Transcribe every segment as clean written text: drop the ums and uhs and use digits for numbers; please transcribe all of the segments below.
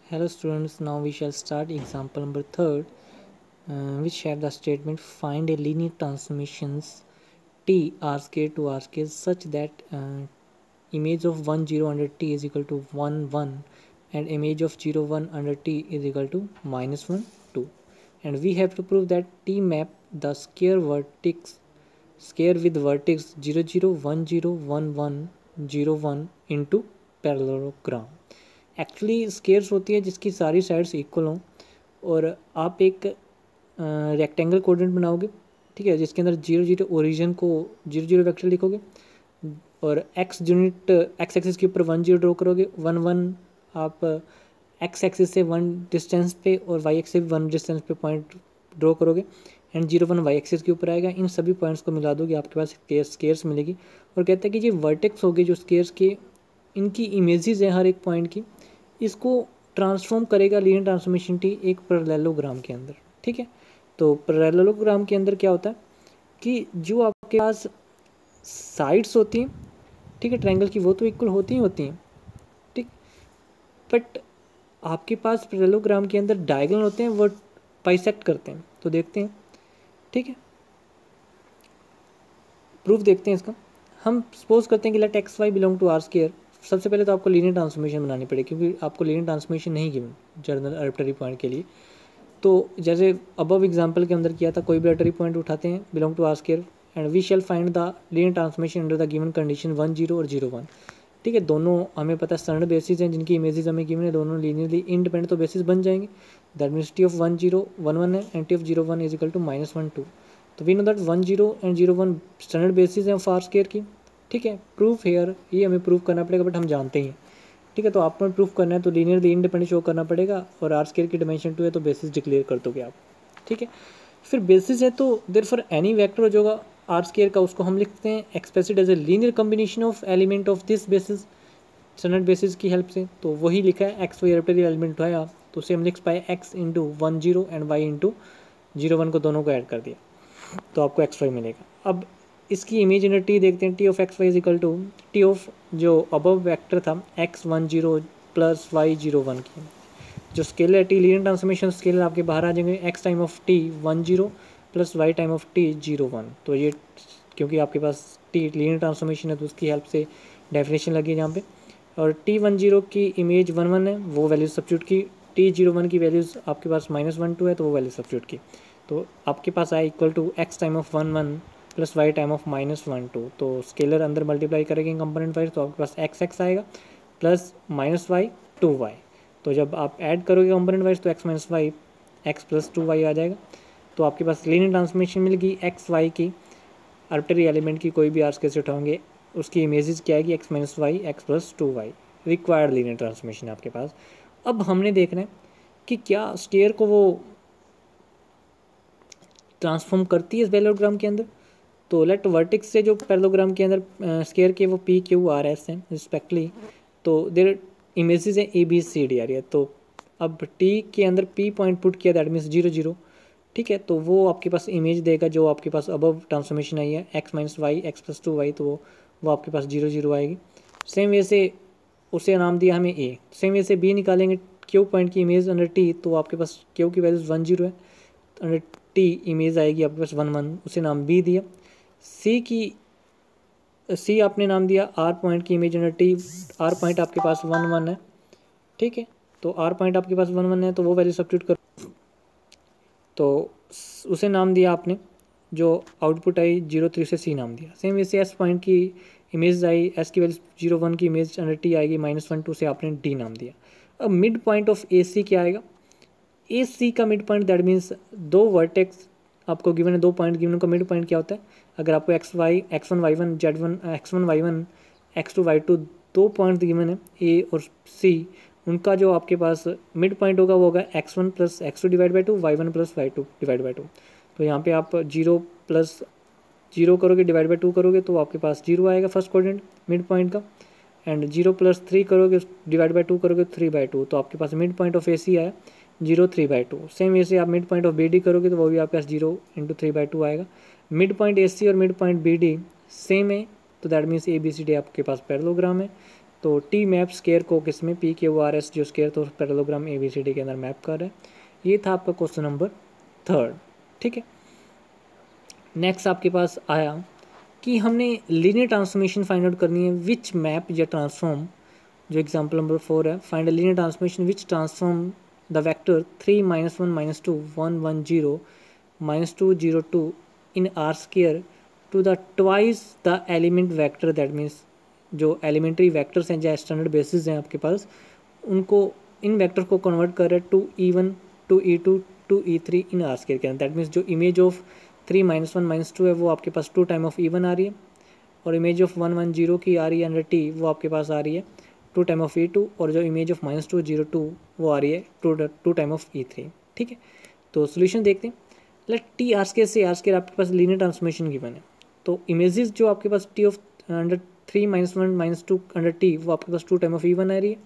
Hello students, now we shall start example number 3rd, which have the statement find a linear transformations t r square to r square such that image of 1 0 under t is equal to 1 1 and image of 0 1 under t is equal to minus 1 2, and we have to prove that t map the square with vertex 0 0 1 0 1 1 0 1 into parallelogram. Actually scares होती है जिसकी सारी sides equal हों और आप एक rectangle coordinate बनाओगे, ठीक है, जिसके अंदर 0 0 ओरिजिन को 0 0 वेक्टर लिखोगे और एक्स यूनिट एक्स एक्सिस के ऊपर 1 0 ड्रॉ करोगे, 1 1 आप एक्स एक्सिस से 1 डिस्टेंस पे और वाई एक्सिस से 1 डिस्टेंस पे पॉइंट ड्रॉ करोगे एंड 0 1 वाई एक्सिस के ऊपर आएगा। इन सभी पॉइंट्स को मिला दोगे, आपके पास स्केयर्स मिलेगी और कहते हैं कि ये वर्टेक्स होगी जो स्केयर्स के, इनकी इमेजेस हैं हर एक पॉइंट की, इसको ट्रांसफॉर्म करेगा लीनियर ट्रांसफॉर्मेशन टी एक पैरेललोग्राम के अंदर। ठीक है, तो पैरेललोग्राम के अंदर क्या होता है कि जो आपके पास साइड्स होती हैं, ठीक है, ट्रायंगल की, वो तो इक्वल होती हैं, ठीक, बट आपके पास पैरेललोग्राम के अंदर डायगोनल होते हैं, वो बाइसेक्ट करते हैं। तो देखते हैं, ठीक है, प्रूफ देखते हैं इसका। हम सपोज करते हैं कि let x y belong to R square. सबसे पहले तो आपको लीनियर ट्रांसफॉर्मेशन बनानी पड़ेगी क्योंकि आपको लीनियर ट्रांसफॉर्मेशन नहीं गिवन जनरल आर्बिट्ररी पॉइंट के लिए। तो जैसे अबव एग्जांपल के अंदर किया था, कोई भी आर्बिट्ररी पॉइंट उठाते हैं belong to R square and we shall find the linear transformation under the given condition 1 0 और 0 1। ठीक है, दोनों हमें पता है स्टैंडर्ड बेसिस हैं जिनकी इमेजेस हमें गिवन है, दोनों लीनियरली इंडिपेंडेंट तो बेसिस बन जाएंगे। दैट मीन्स टी ऑफ 1 0 1 1 है and T of 0 1 is equal to minus 1 2। तो we know that 1 0 and 0 1 standard basis हैं ऑफ आर स्क्वायर की। ठीक है, प्रूफ हेयर, ये हमें प्रूफ करना पड़ेगा बट हम जानते ही हैं। ठीक है, तो आपको प्रूफ करना है तो लीनियरली इंडिपेंडेंट शो करना पड़ेगा और आर स्क्वायर की डायमेंशन 2 है तो बेसिस डिक्लेयर कर दोगे आप। ठीक है, फिर बेसिस है तो देयर फॉर एनी वेक्टर जो होगा आर स्क्वायर का, उसको हम लिखते हैं expressed as a linear combination of element of this basis standard basis की हेल्प से। तो वही लिखा है, एक्स वाई आर्बिट्ररी एलिमेंट उठाया तो उसे हम लिख पाए x into 1 0 and y into 0 1 को दोनों को ऐड कर दिया तो आपको एक्स वाई मिलेगा। अब इसकी इमेज इंडर टी देखते हैं, T of x y is equal to T of जो अबव वेक्टर था एक्स 1 0 प्लस वाई 0 1 की जो स्केल है टी लीनियर ट्रांसफॉर्मेशन स्केल आपके बाहर आ जाएंगे, x time of T 1 0 plus y time of T 0 1। तो ये क्योंकि आपके पास टी लीनियर ट्रांसफॉर्मेशन है तो उसकी हेल्प से डेफिनेशन लगी है यहाँ पे। और टी 1 0 की इमेज 1 1 है, वो वैल्यूज सब्स्टिट्यूट की, टी 0 1 की वैल्यूज आपके पास माइनस 1 2 है तो वो वैल्यू सब्स्टिट्यूट की। तो आपके पास आया equal to x time of 1 1 plus y time of minus 1 2। तो स्केलर अंदर मल्टीप्लाई करेंगे कंपोनेंट वाइज तो आपके पास एक्स एक्स आएगा प्लस माइनस वाई 2 वाई। तो जब आप ऐड करोगे कंपोनेंट वाइज तो X minus Y x plus 2 Y आ जाएगा। तो आपके पास लीनियर ट्रांसफॉर्मेशन मिल गई एक्स वाई की, आर्बिट्ररी एलिमेंट की कोई भी आर स्क्वायर से उठाओगे उसकी इमेजेस क्या आएगी, x minus Y x plus 2 y, required linear transformation आपके पास। अब हमने देखना है कि क्या स्टेयर को वो ट्रांसफॉर्म करती है इस पैरेललोग्राम के अंदर। तो लेट वर्टेक्स से जो पैरेललोग्राम के अंदर स्केयर के वो पी क्यू आर एस हैं रिस्पेक्टली, तो देर इमेजेस हैं ए बी सी डी आ रही है। तो अब टी के अंदर पी पॉइंट पुट किया दैट मीन्स 0 0। ठीक है, तो वो आपके पास इमेज देगा जो आपके पास अबव ट्रांसफॉर्मेशन आई है x minus Y x plus 2 Y, तो वो आपके पास 0 0 आएगी। सेम वे से उसे नाम दिया हमें ए, सेम वे से बी निकालेंगे क्यू पॉइंट की इमेज अंडर टी, तो आपके पास क्यू की वैल्यूज 1 0 है, अंडर टी इमेज आएगी आपके पास 1 1, उसे नाम बी दिया। सी आपने नाम दिया आर पॉइंट की image under T, R point आपके पास 1 1 है। ठीक है, तो आर पॉइंट आपके पास 1 1 है तो वो वैल्यू सब्स्टिट्यूट करो, तो उसे नाम दिया आपने जो आउटपुट आई 0 3 से सी नाम दिया। सेम वैसे एस पॉइंट की इमेज आई, एस की वैल्यू 0 1 की इमेज अंडर टी आएगी माइनस 1 2 से आपने डी नाम दिया। अब mid point of A C क्या आएगा, ए सी का मिड पॉइंट दैट मीन्स दो वर्टेक्स आपको गिवन है, दो पॉइंट गिवन का मिड पॉइंट क्या होता है। अगर आपको x one y one z one x one y one x to Y to दो पॉइंट गिवन है ए और सी, उनका जो आपके पास मिड पॉइंट होगा वो होगा x one plus x two divide by two, y one plus y two divide by two. तो यहाँ पे आप 0 प्लस 0 करोगे डिवाइड बाई 2 करोगे तो आपके पास 0 आएगा फर्स्ट कोऑर्डिनेट मिड पॉइंट का, एंड 0 प्लस 3 करोगे डिवाइड बाई 2 करोगे 3 बाई 2, तो आपके पास mid point of A C आया 0 3 बाई 2। सेम वैसे आप mid point of B D करोगे तो वो भी आपके पास 0 इंटू 3 बाई 2 आएगा। मिड पॉइंट ए सी और mid point B D same है तो that means A B C D आपके पास पैरेललोग्राम है। तो टी मैप स्केयर को किस में, पी क्यू आर एस जो स्केयर तो parallelogram A B C D के अंदर मैप कर रहा है। ये था आपका क्वेश्चन नंबर 3, ठीक है। नेक्स्ट आपके पास आया कि हमने लीनियर ट्रांसफॉर्मेशन फाइंड आउट करनी है, विच मैप या ट्रांसफॉर्म, जो एग्जांपल नंबर 4 है, find a linear transformation which transform the vector 3 -1 -2 1 1 0 -2 0 2 in R square to the twice the element vector, that means जो एलिमेंट्री वेक्टर्स हैं, जो स्टैंडर्ड बेसिस हैं आपके पास, उनको इन वेक्टर को कन्वर्ट कर रहे हैं to E1 to E2 to E3 in R square के अंदर। दैट मीन्स जो इमेज ऑफ 3 -1 -2 है वो आपके पास 2 टाइम ऑफ E1 आ रही है, और इमेज ऑफ 1 1 0 की आ रही है अंडर टी, वो आपके पास आ रही है 2 टाइम ऑफ E2, और जो इमेज ऑफ -2 0 2 वो आ रही है 2 टाइम ऑफ E3, ठीक है। तो सोल्यूशन देखते हैं। लेट टी आर स्केयर से आर स्केयर आपके पास लीनियर ट्रांसफॉर्मेशन गिवन है, तो इमेजेस जो आपके पास T of under 3 -1 -2 under T वो आपके पास 2 टाइम ऑफ E1 आ रही है,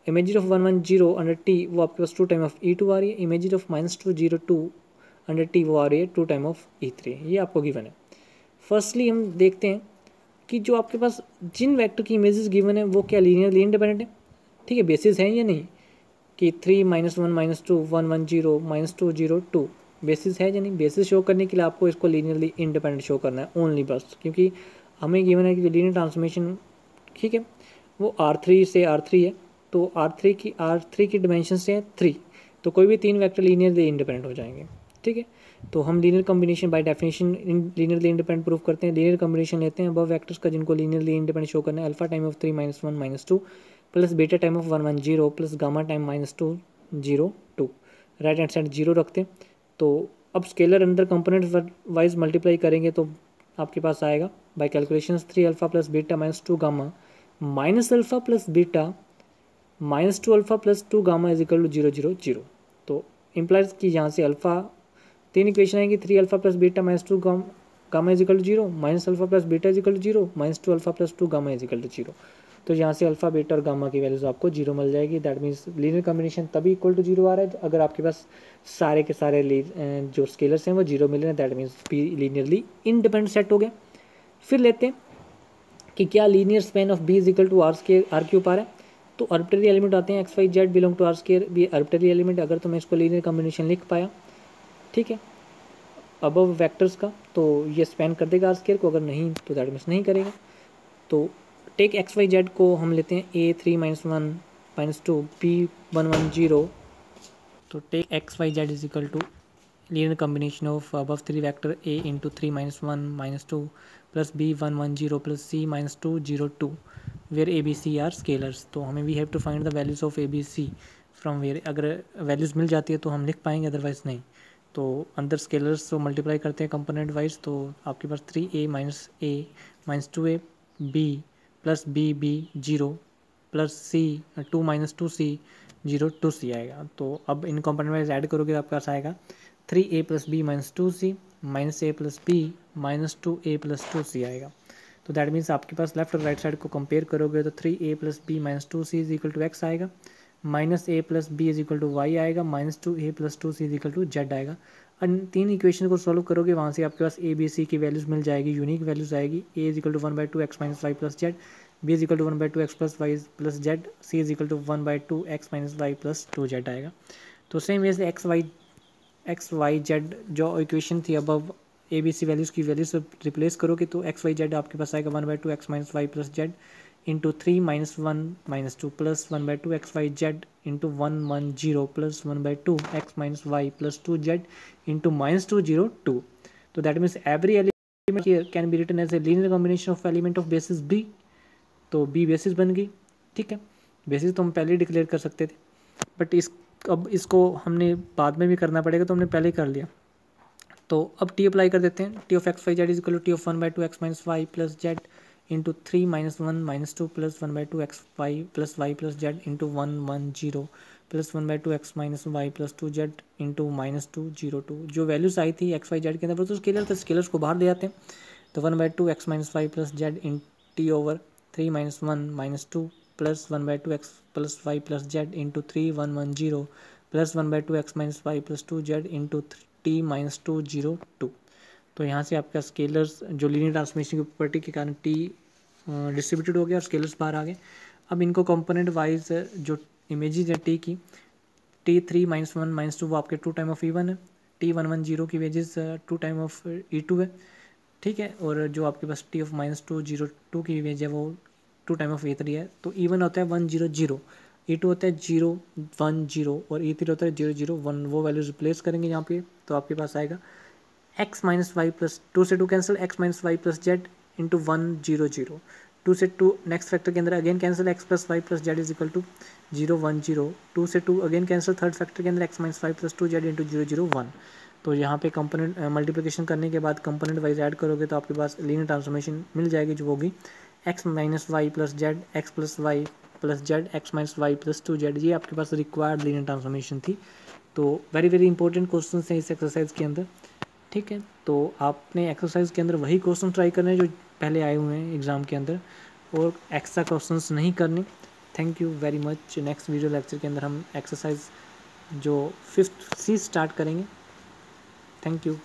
इमेजेस ऑफ 1 1 0 अंडर टी वो आपके पास 2 टाइम ऑफ E2 आ रही है, इमेजेस ऑफ -2 0 2 अंडर टी वो आ रही है 2 टाइम ऑफ E3, ये आपको गिवन है। फर्स्टली हम देखते हैं कि जो आपके पास जिन वेक्टर की इमेजेस गिवन है वो क्या लीनियरली इंडिपेंडेंट है, ठीक है, बेसिस है या नहीं, कि 3 -1 -2 1 1 0 -2 0 2 बेसिस है या नहीं। बेसिस शो करने के लिए आपको इसको लीनियरली इंडिपेंडेंट शो करना है ओनली, बस, क्योंकि हमें गिवन है कि लीनियर ट्रांसफॉर्मेशन, ठीक है, वो R3 से R3 है, तो R3 की डिमेंशन से है 3, तो कोई भी 3 वेक्टर लीनियरली इंडिपेंडेंट हो जाएंगे, ठीक है। तो हम linear combination by definition linearly independent proof करते हैं। लीनियर कॉम्बिनेशन लेते हैं अब वेक्टर्स का जिनको लीनियरली इंडिपेंडेंट शो करना है, alpha time of 3 -1 -2 plus beta time of 1 1 0 plus gamma time -2 0 2, right hand side 0 रखते हैं। तो अब स्केलर अंदर कंपोनेंट वाइज मल्टीप्लाई करेंगे तो आपके पास आएगा by calculation 3 alpha plus beta -2 gamma minus alpha plus beta -2 alpha plus 2 gamma is equal to 0 0 0। तो इम्प्लाइज कि यहाँ से अल्फा 3 इक्वेशन आएंगी, 3 alpha plus beta -2 gamma is equal to 0, minus alpha plus beta is equal to 0, -2 alpha plus 2 gamma is equal to 0। तो यहाँ से alpha beta और gamma की वैल्यूज आपको 0 मिल जाएगी। दैट मीन्स लीनियर कॉम्बिनेशन तभी इक्वल टू 0 आ रहा है अगर आपके पास सारे के सारे जो स्केलर्स हैं वो 0 मिल रहे हैं, that means P linearly independent set हो गया। फिर लेते हैं कि क्या linear span of B is equal to R square R cube आ रहा है। तो आर्बिट्ररी एलिमेंट आते हैं X Y Z belong to R square, भी आर्बिट्ररी एलिमेंट, अगर तो मैं इसको लीनियर कॉम्बिनेशन लिख पाया, ठीक है, अबव वेक्टर्स का, तो ये स्पेन कर देगा आर स्केयर को, अगर नहीं तो दैट मीन्स नहीं करेगा। तो टेक एक्स वाई जेड को हम लेते हैं ए 3 -1 -2 बी 1 1 0, तो take x Y z is equal to linear combination of above three vector a into 3 -1 -2 plus b 1 1 0 plus c -2 0 2 where a b c are scalars। तो हमें we have to find the values of a b c from where, अगर values मिल जाती है तो हम लिख पाएंगे, otherwise नहीं। तो अंदर स्केलर्स तो मल्टीप्लाई करते हैं कंपोनेंट वाइज, तो आपके पास 3a - 2a b plus b 0 plus c 2 -2 c 0 2 c आएगा। तो अब इन कंपोनेंट वाइज ऐड करोगे तो आपके पास आएगा 3a plus B -2c minus A plus B -2a plus 2c आएगा। तो दैट मीन्स आपके पास लेफ्ट और राइट साइड को कंपेयर करोगे तो 3a plus B -2c is equal to X आएगा, minus A plus B is equal to Y आएगा, -2a plus 2c is equal to Z आएगा। और तीन इक्वेशन को सॉल्व करोगे वहाँ से आपके पास ए बी सी की वैल्यूज मिल जाएगी, यूनिक वैल्यूज आएगी। A is equal to 1/2 x minus Y plus Z, B is equal to 1/2 x plus Y plus Z, C is equal to 1/2 x minus Y plus 2 Z आएगा। तो same way से X Y Z जो equation थी above A B C values की value से replace करोगे तो x Y Z आपके पास आएगा 1/2 x minus Y plus Z into 3 -1 -2 plus 1/2 x Y z into 1 1 0 plus 1/2 x minus Y plus 2 Z into -2 0 2। तो that means every element here can be written as a linear combination of element of basis B. तो B basis बन गई, ठीक है, basis तो हम पहले ही declare कर सकते थे, बट अब इसको हमने बाद में भी करना पड़ेगा, तो हमने पहले ही कर लिया। तो अब टी अप्लाई कर देते हैं, T of x Y z is equal to T of 1/2 x minus Y plus Z into 3 -1 -2 plus 1/2 x y plus Z into 1 1 0 plus 1/2 x minus Y plus 2 Z into -2 0 2। जो values आई थी x Y Z के अंदर वो तो scalar थे, scalars को बाहर ले आते हैं। तो 1/2 x minus Y plus Z in T over 3 -1 -2 plus 1/2 x plus Y plus Z into 3 1 1 0 plus 1/2 x minus Y plus 2 Z into T -2 0 2। तो यहाँ से आपका स्केलर्स जो लीनियर ट्रांसफॉर्मेशन की प्रॉपर्टी के कारण टी डिस्ट्रीब्यूटेड हो गया और स्केलर्स बाहर आ गए। अब इनको कंपोनेंट वाइज जो इमेजेस है टी की, T3 -1 -2 वो आपके 2 टाइम ऑफ E1 है, T110 की इमेजेस 2 टाइम ऑफ E2 है, ठीक है। और जो आपके पास T ऑफ -202 की इमेज है वो 2 टाइम ऑफ E3 है। तो E1 होता है 100, E2 होता है 010 और E3 होता है 001। वो वैल्यूज रिप्लेस करेंगे यहाँ पे, तो आपके पास आएगा x माइनस वाई प्लस 2 से 2 cancel, x minus Y plus Z into 100। 2 से 2 नेक्स्ट फैक्टर के अंदर again cancel, x plus Y plus z is equal to 010। 2 से 2 अगेन कैंसिल, थर्ड फैक्टर के अंदर x minus Y plus 2 Z into 001। तो यहाँ पे कंपोनेंट मल्टीप्लिकेशन करने के बाद कंपोनेंट वाइज ऐड करोगे तो आपके पास लीनियर ट्रांसफॉर्मेशन मिल जाएगी, जो होगी x minus Y plus z, x plus Y plus z, x minus Y plus 2 z. ये आपके पास रिक्वायर्ड लीनियर ट्रांसफॉर्मेशन थी। तो वेरी वेरी इंपॉर्टेंट क्वेश्चन हैं इस एक्सरसाइज के अंदर, ठीक है। तो आपने एक्सरसाइज के अंदर वही क्वेश्चन ट्राई करने हैं जो पहले आए हुए हैं एग्ज़ाम के अंदर, और एक्स्ट्रा क्वेश्चंस नहीं करने। Thank you very much. Next video lecture के अंदर हम एक्सरसाइज जो 5th C स्टार्ट करेंगे। Thank you.